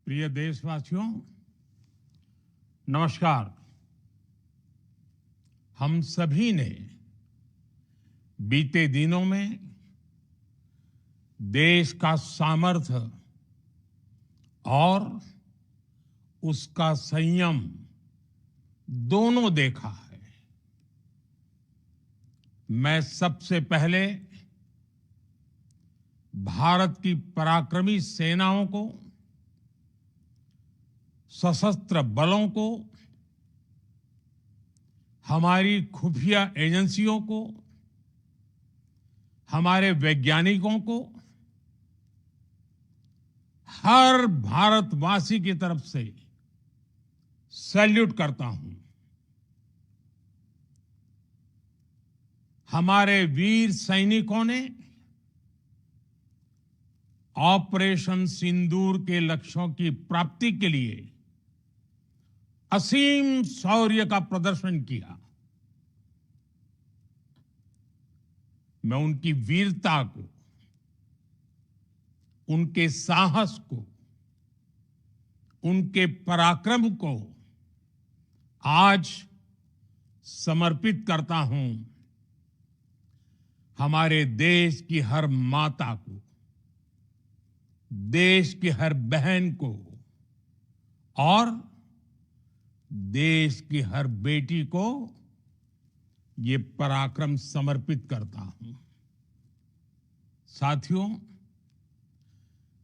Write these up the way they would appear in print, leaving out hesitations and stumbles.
प्रिय देशवासियों, नमस्कार। हम सभी ने बीते दिनों में देश का सामर्थ्य और उसका संयम दोनों देखा है। मैं सबसे पहले भारत की पराक्रमी सेनाओं को, सशस्त्र बलों को, हमारी खुफिया एजेंसियों को, हमारे वैज्ञानिकों को, हर भारतवासी की तरफ से सैल्यूट करता हूं। हमारे वीर सैनिकों ने ऑपरेशन सिंदूर के लक्ष्यों की प्राप्ति के लिए असीम शौर्य का प्रदर्शन किया। मैं उनकी वीरता को, उनके साहस को, उनके पराक्रम को आज समर्पित करता हूं। हमारे देश की हर माता को, देश की हर बहन को और देश की हर बेटी को ये पराक्रम समर्पित करता हूं। साथियों,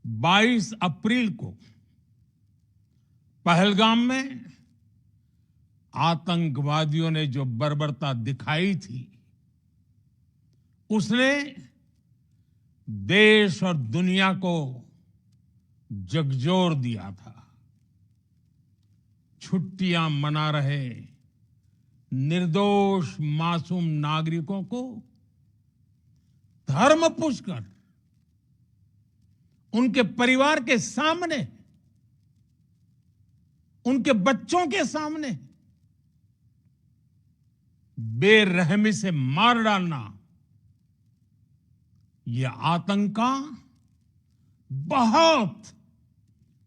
22 अप्रैल को पहलगाम में आतंकवादियों ने जो बर्बरता दिखाई थी, उसने देश और दुनिया को झकझोर दिया था। छुट्टियां मना रहे निर्दोष मासूम नागरिकों को धर्म पूछकर उनके परिवार के सामने, उनके बच्चों के सामने बेरहमी से मार डालना, यह आतंक का बहुत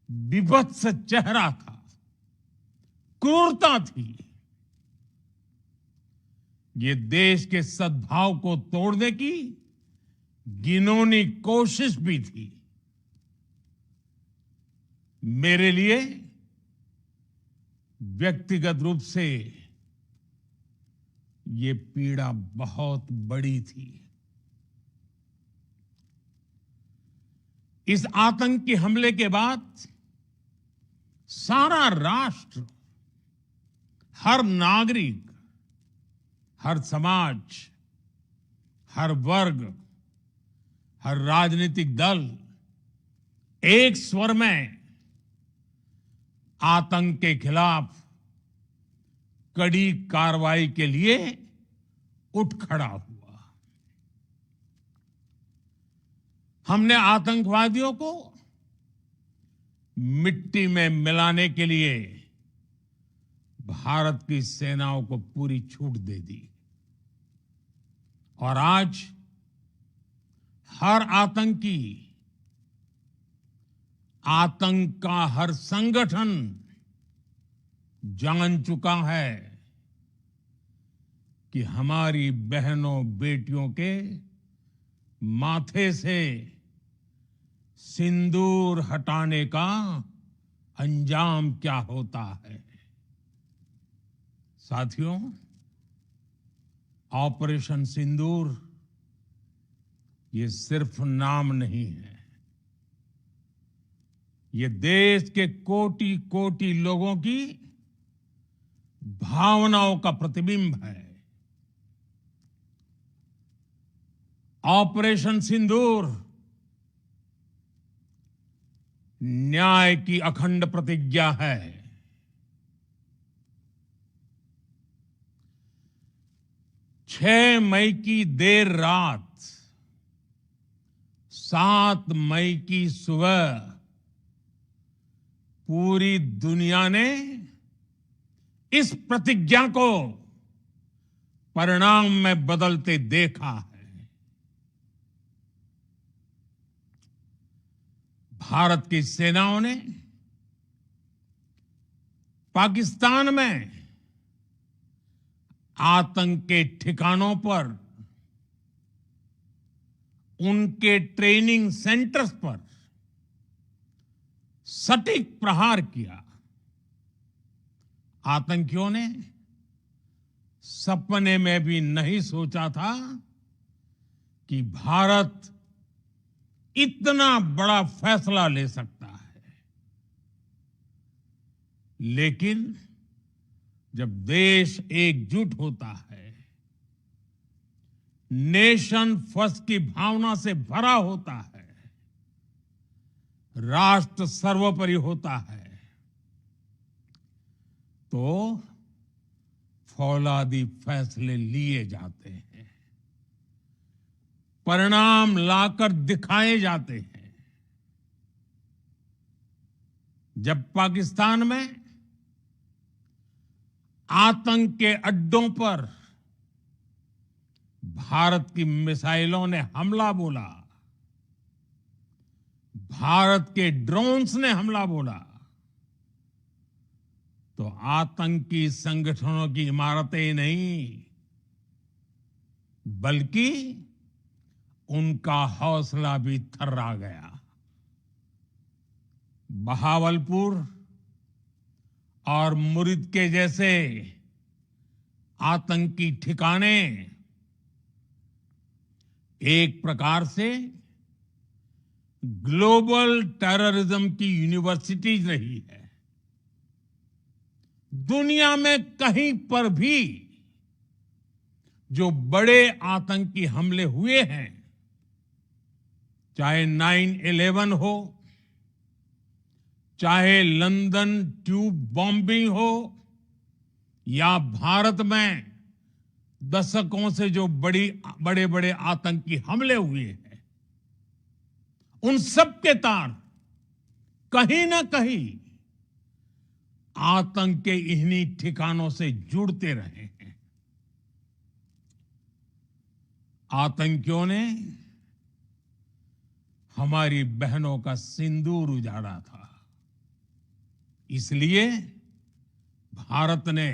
विभत्स चेहरा था, क्रूरता थी। ये देश के सद्भाव को तोड़ने की घिनौनी कोशिश भी थी। मेरे लिए व्यक्तिगत रूप से ये पीड़ा बहुत बड़ी थी। इस आतंकी हमले के बाद सारा राष्ट्र, हर नागरिक, हर समाज, हर वर्ग, हर राजनीतिक दल एक स्वर में आतंक के खिलाफ कड़ी कार्रवाई के लिए उठ खड़ा हुआ। हमने आतंकवादियों को मिट्टी में मिलाने के लिए भारत की सेनाओं को पूरी छूट दे दी और आज हर आतंकी, आतंक का हर संगठन जान चुका है कि हमारी बहनों बेटियों के माथे से सिंदूर हटाने का अंजाम क्या होता है। साथियों, ऑपरेशन सिंदूर ये सिर्फ नाम नहीं है, ये देश के कोटि कोटि लोगों की भावनाओं का प्रतिबिंब है। ऑपरेशन सिंदूर न्याय की अखंड प्रतिज्ञा है। 6 मई की देर रात, 7 मई की सुबह पूरी दुनिया ने इस प्रतिज्ञा को परिणाम में बदलते देखा है। भारत की सेनाओं ने पाकिस्तान में आतंक के ठिकानों पर, उनके ट्रेनिंग सेंटर्स पर सटीक प्रहार किया। आतंकियों ने सपने में भी नहीं सोचा था कि भारत इतना बड़ा फैसला ले सकता है। लेकिन जब देश एकजुट होता है, नेशन फर्स्ट की भावना से भरा होता है, राष्ट्र सर्वोपरि होता है, तो फौलादी फैसले लिए जाते हैं, परिणाम लाकर दिखाए जाते हैं। जब पाकिस्तान में आतंक के अड्डों पर भारत की मिसाइलों ने हमला बोला, भारत के ड्रोन्स ने हमला बोला, तो आतंकी संगठनों की इमारतें नहीं, बल्कि उनका हौसला भी थर्रा गया। बहावलपुर और मुरिद के जैसे आतंकी ठिकाने एक प्रकार से ग्लोबल टेररिज्म की यूनिवर्सिटीज रही है। दुनिया में कहीं पर भी जो बड़े आतंकी हमले हुए हैं, चाहे 9/11 हो, चाहे लंदन ट्यूब बॉम्बिंग हो, या भारत में दशकों से जो बड़े बड़े आतंकी हमले हुए हैं, उन सब के तार कहीं ना कहीं आतंक के इन्हीं ठिकानों से जुड़ते रहे हैं। आतंकियों ने हमारी बहनों का सिंदूर उजाड़ा था, इसलिए भारत ने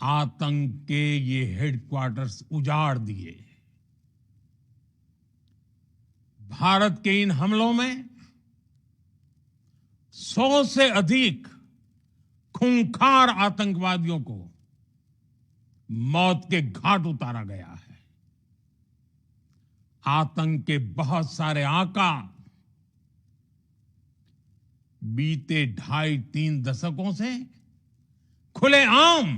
आतंक के ये हेडक्वार्टर्स उजाड़ दिए। भारत के इन हमलों में 100 से अधिक खूंखार आतंकवादियों को मौत के घाट उतारा गया है। आतंक के बहुत सारे आका बीते 2.5-3 दशकों से खुलेआम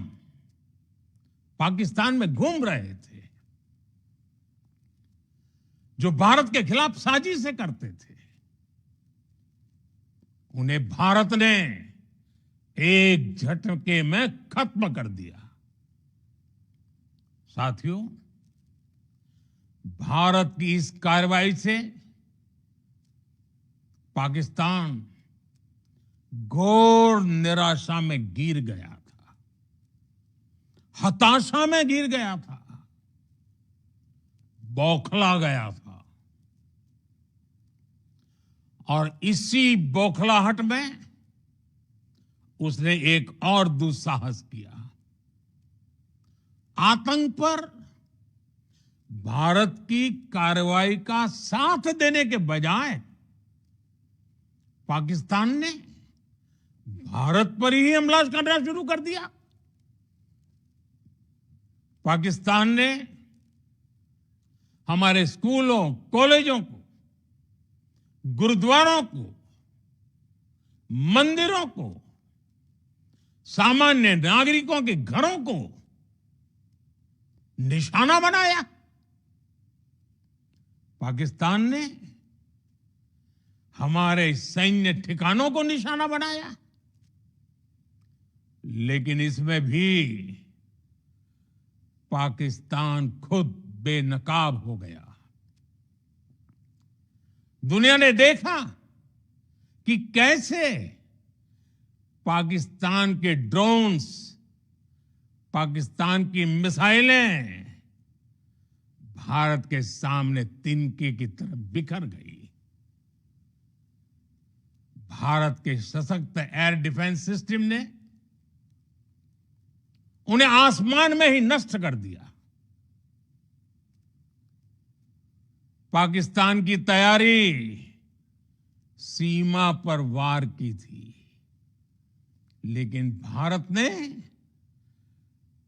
पाकिस्तान में घूम रहे थे, जो भारत के खिलाफ साजिशें करते थे। उन्हें भारत ने एक झटके में खत्म कर दिया। साथियों, भारत की इस कार्रवाई से पाकिस्तान घोर निराशा में गिर गया था, हताशा में गिर गया था, बौखला गया था। और इसी बौखलाहट में उसने एक और दुस्साहस किया। आतंक पर भारत की कार्रवाई का साथ देने के बजाय पाकिस्तान ने भारत पर ही हमला करना शुरू कर दिया। पाकिस्तान ने हमारे स्कूलों, कॉलेजों को, गुरुद्वारों को, मंदिरों को, सामान्य नागरिकों के घरों को निशाना बनाया। पाकिस्तान ने हमारे सैन्य ठिकानों को निशाना बनाया। लेकिन इसमें भी पाकिस्तान खुद बेनकाब हो गया। दुनिया ने देखा कि कैसे पाकिस्तान के ड्रोन्स, पाकिस्तान की मिसाइलें भारत के सामने तिनके की तरह बिखर गई। भारत के सशक्त एयर डिफेंस सिस्टम ने उन्हें आसमान में ही नष्ट कर दिया। पाकिस्तान की तैयारी सीमा पर वार की थी, लेकिन भारत ने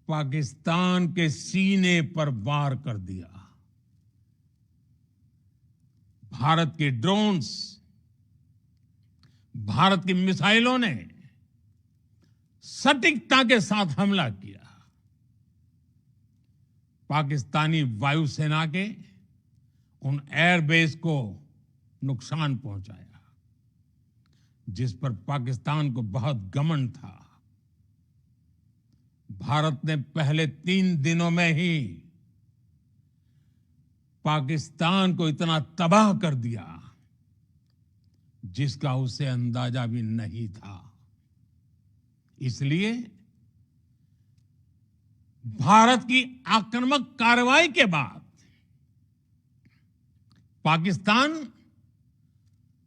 पाकिस्तान के सीने पर वार कर दिया। भारत के ड्रोन्स, भारत की मिसाइलों ने सटीकता के साथ हमला किया। पाकिस्तानी वायुसेना के उन एयरबेस को नुकसान पहुंचाया, जिस पर पाकिस्तान को बहुत घमंड था। भारत ने पहले 3 दिनों में ही पाकिस्तान को इतना तबाह कर दिया जिसका उसे अंदाजा भी नहीं था। इसलिए भारत की आक्रामक कार्रवाई के बाद पाकिस्तान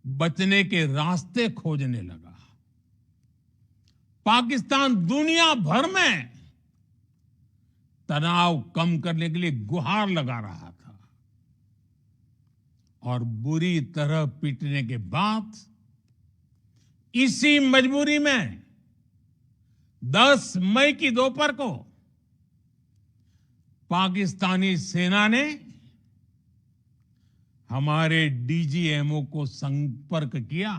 बचने के रास्ते खोजने लगा। पाकिस्तान दुनिया भर में तनाव कम करने के लिए गुहार लगा रहा था और बुरी तरह पीटने के बाद इसी मजबूरी में 10 मई की दोपहर को पाकिस्तानी सेना ने हमारे डीजीएमओ को संपर्क किया।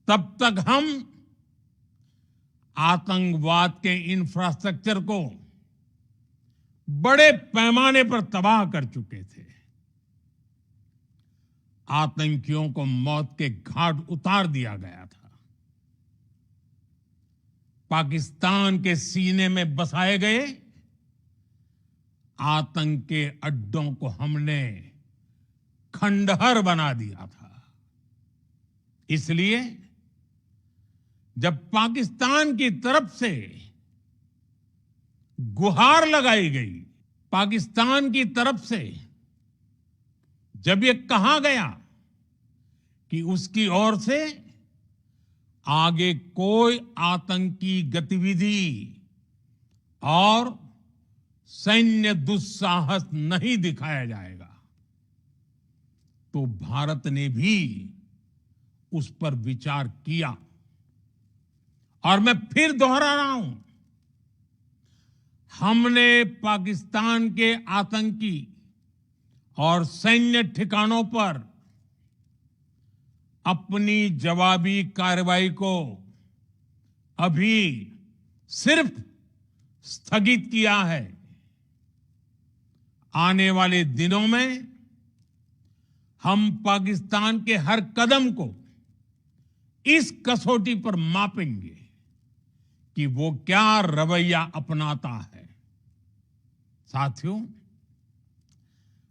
तब तक हम आतंकवाद के इंफ्रास्ट्रक्चर को बड़े पैमाने पर तबाह कर चुके थे। आतंकियों को मौत के घाट उतार दिया गया था। पाकिस्तान के सीने में बसाए गए आतंक के अड्डों को हमने खंडहर बना दिया था। इसलिए जब पाकिस्तान की तरफ से गुहार लगाई गई, पाकिस्तान की तरफ से जब ये कहा गया कि उसकी ओर से आगे कोई आतंकी गतिविधि और सैन्य दुस्साहस नहीं दिखाया जाएगा, तो भारत ने भी उस पर विचार किया। और मैं फिर दोहरा रहा हूं, हमने पाकिस्तान के आतंकी और सैन्य ठिकानों पर अपनी जवाबी कार्रवाई को अभी सिर्फ स्थगित किया है। आने वाले दिनों में हम पाकिस्तान के हर कदम को इस कसौटी पर मापेंगे कि वो क्या रवैया अपनाता है। साथियों,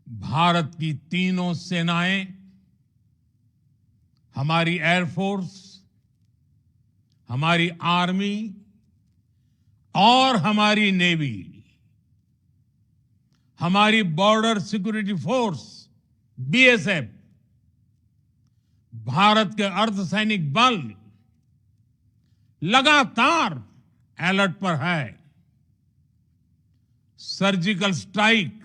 भारत की तीनों सेनाएं, हमारी एयरफोर्स, हमारी आर्मी और हमारी नेवी, हमारी border security force BSF, Bharat के अर्धसैनिक बल लगातार अलर्ट पर है। सर्जिकल स्ट्राइक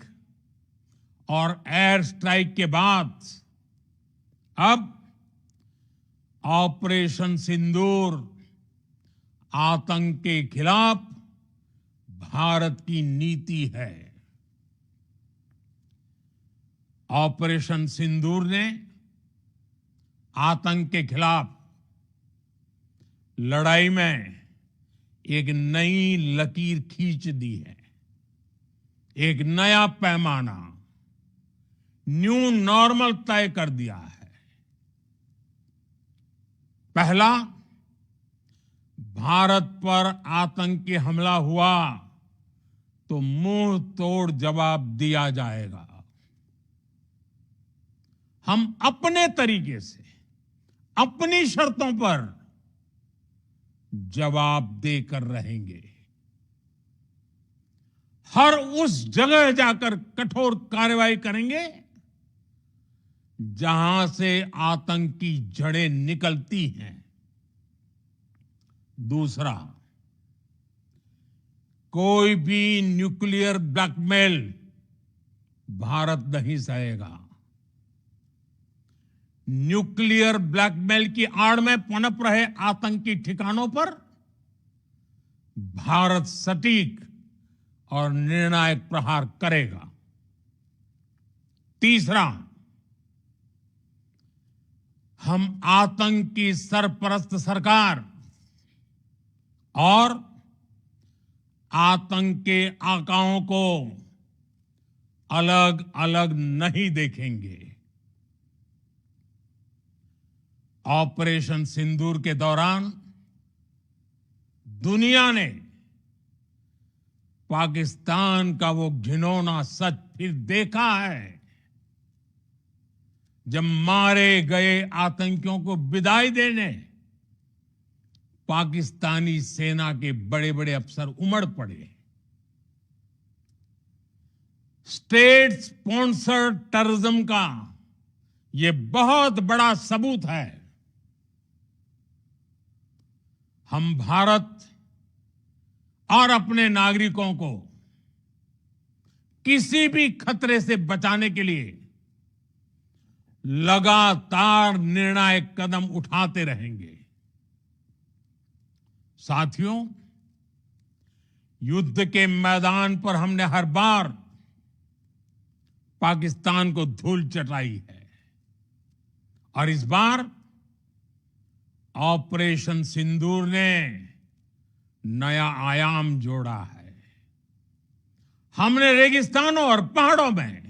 और एयर स्ट्राइक के बाद अब ऑपरेशन सिंदूर आतंक के खिलाफ भारत की नीति है। ऑपरेशन सिंदूर ने आतंक के खिलाफ लड़ाई में एक नई लकीर खींच दी है। एक नया पैमाना, न्यू नॉर्मल तय कर दिया है। पहला, भारत पर आतंकी हमला हुआ तो मुंह तोड़ जवाब दिया जाएगा। हम अपने तरीके से, अपनी शर्तों पर जवाब देकर रहेंगे। हर उस जगह जाकर कठोर कार्रवाई करेंगे जहां से आतंक की जड़ें निकलती हैं। दूसरा, कोई भी न्यूक्लियर ब्लैकमेल भारत नहीं सहेगा। न्यूक्लियर ब्लैकमेल की आड़ में पनप रहे आतंकी ठिकानों पर भारत सटीक और निर्णायक प्रहार करेगा। तीसरा, हम आतंक की सरपरस्त सरकार और आतंक के आकाओं को अलग अलग नहीं देखेंगे। ऑपरेशन सिंदूर के दौरान दुनिया ने पाकिस्तान का वो घिनौना सच फिर देखा है, जब मारे गए आतंकियों को विदाई देने पाकिस्तानी सेना के बड़े बड़े अफसर उमड़ पड़े। स्टेट स्पॉन्सर्ड टेररिज्म का ये बहुत बड़ा सबूत है। हम भारत और अपने नागरिकों को किसी भी खतरे से बचाने के लिए लगातार निर्णायक कदम उठाते रहेंगे। साथियों, युद्ध के मैदान पर हमने हर बार पाकिस्तान को धूल चटाई है और इस बार ऑपरेशन सिंदूर ने नया आयाम जोड़ा है। हमने रेगिस्तानों और पहाड़ों में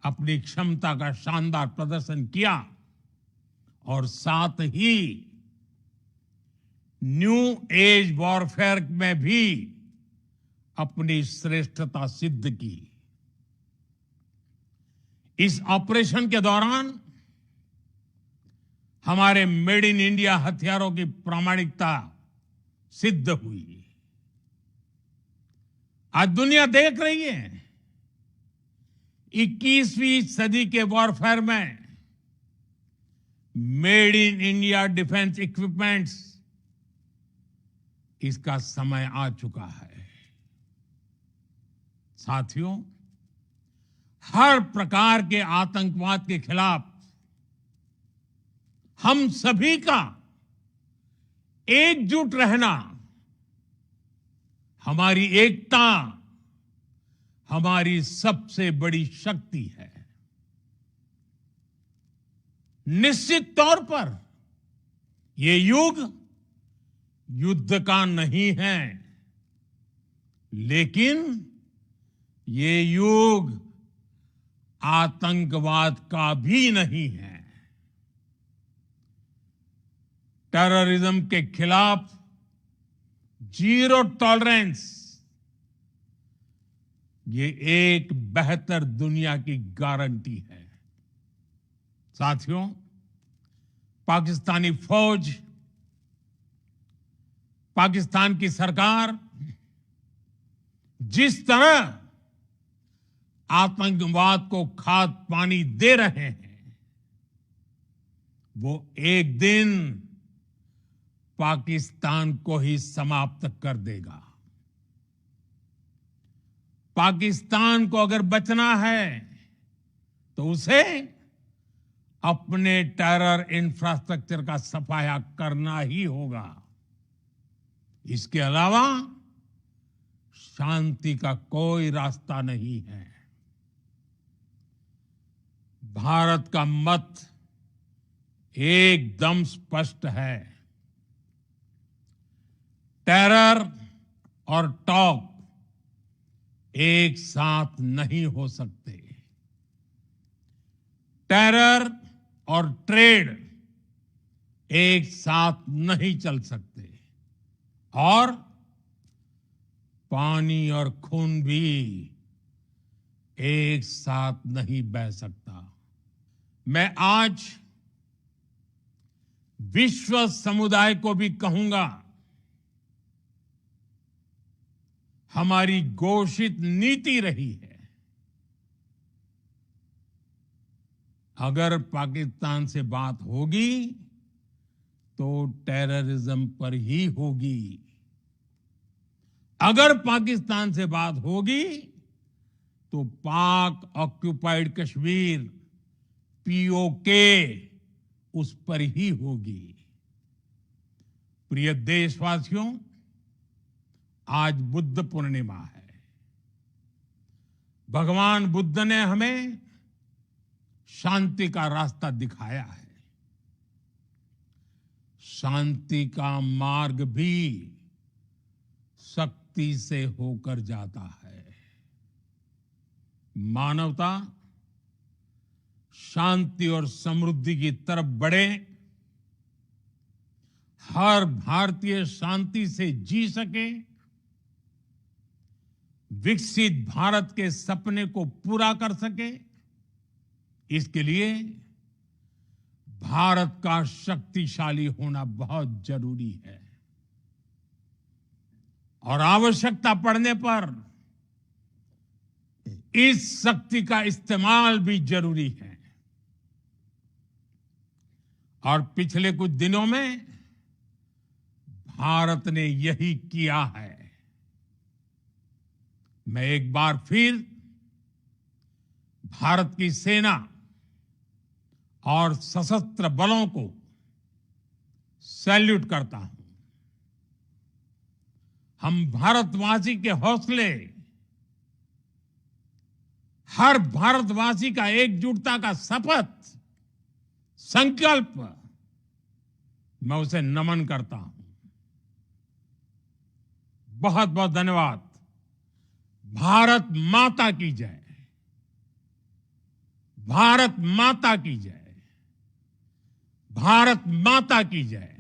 अपनी क्षमता का शानदार प्रदर्शन किया और साथ ही न्यू एज वॉरफेयर में भी अपनी श्रेष्ठता सिद्ध की। इस ऑपरेशन के दौरान हमारे मेड इन इंडिया हथियारों की प्रामाणिकता सिद्ध हुई। आज दुनिया देख रही है 21वीं सदी के वॉरफेयर में made in India defence equipments, इसका समय आ चुका है। साथियों, हर प्रकार के आतंकवाद के खिलाफ हम सभी का एकजुट रहना, हमारी एकता हमारी सबसे बड़ी शक्ति है। निश्चित तौर पर ये युग युद्ध का नहीं है, लेकिन ये युग आतंकवाद का भी नहीं है। टेररिज्म के खिलाफ जीरो टॉलरेंस, ये एक बेहतर दुनिया की गारंटी है। साथियों, पाकिस्तानी फौज, पाकिस्तान की सरकार जिस तरह आतंकवाद को खाद पानी दे रहे हैं, वो एक दिन पाकिस्तान को ही समाप्त कर देगा। पाकिस्तान को अगर बचना है तो उसे अपने टेरर इंफ्रास्ट्रक्चर का सफाया करना ही होगा। इसके अलावा शांति का कोई रास्ता नहीं है। भारत का मत एकदम स्पष्ट है। टेरर और टॉक एक साथ नहीं हो सकते। टेरर और ट्रेड एक साथ नहीं चल सकते और पानी और खून भी एक साथ नहीं बह सकता। मैं आज विश्व समुदाय को भी कहूंगा, हमारी घोषित नीति रही है अगर पाकिस्तान से बात होगी तो टेररिज्म पर ही होगी। अगर पाकिस्तान से बात होगी तो पाक ऑक्युपाइड कश्मीर पीओके उस पर ही होगी। प्रिय देशवासियों, आज बुद्ध पूर्णिमा है। भगवान बुद्ध ने हमें शांति का रास्ता दिखाया है। शांति का मार्ग भी शक्ति से होकर जाता है। मानवता शांति और समृद्धि की तरफ बढ़े, हर भारतीय शांति से जी सके, विकसित भारत के सपने को पूरा कर सके, इसके लिए भारत का शक्तिशाली होना बहुत जरूरी है। और आवश्यकता पड़ने पर इस शक्ति का इस्तेमाल भी जरूरी है। और पिछले कुछ दिनों में भारत ने यही किया है। मैं एक बार फिर भारत की सेना और सशस्त्र बलों को सैल्यूट करता हूं। हम भारतवासी के हौसले, हर भारतवासी का एकजुटता का शपथ, संकल्प, मैं उसे नमन करता हूं। बहुत बहुत धन्यवाद। भारत माता की जय। भारत माता की जय। भारत माता की जय।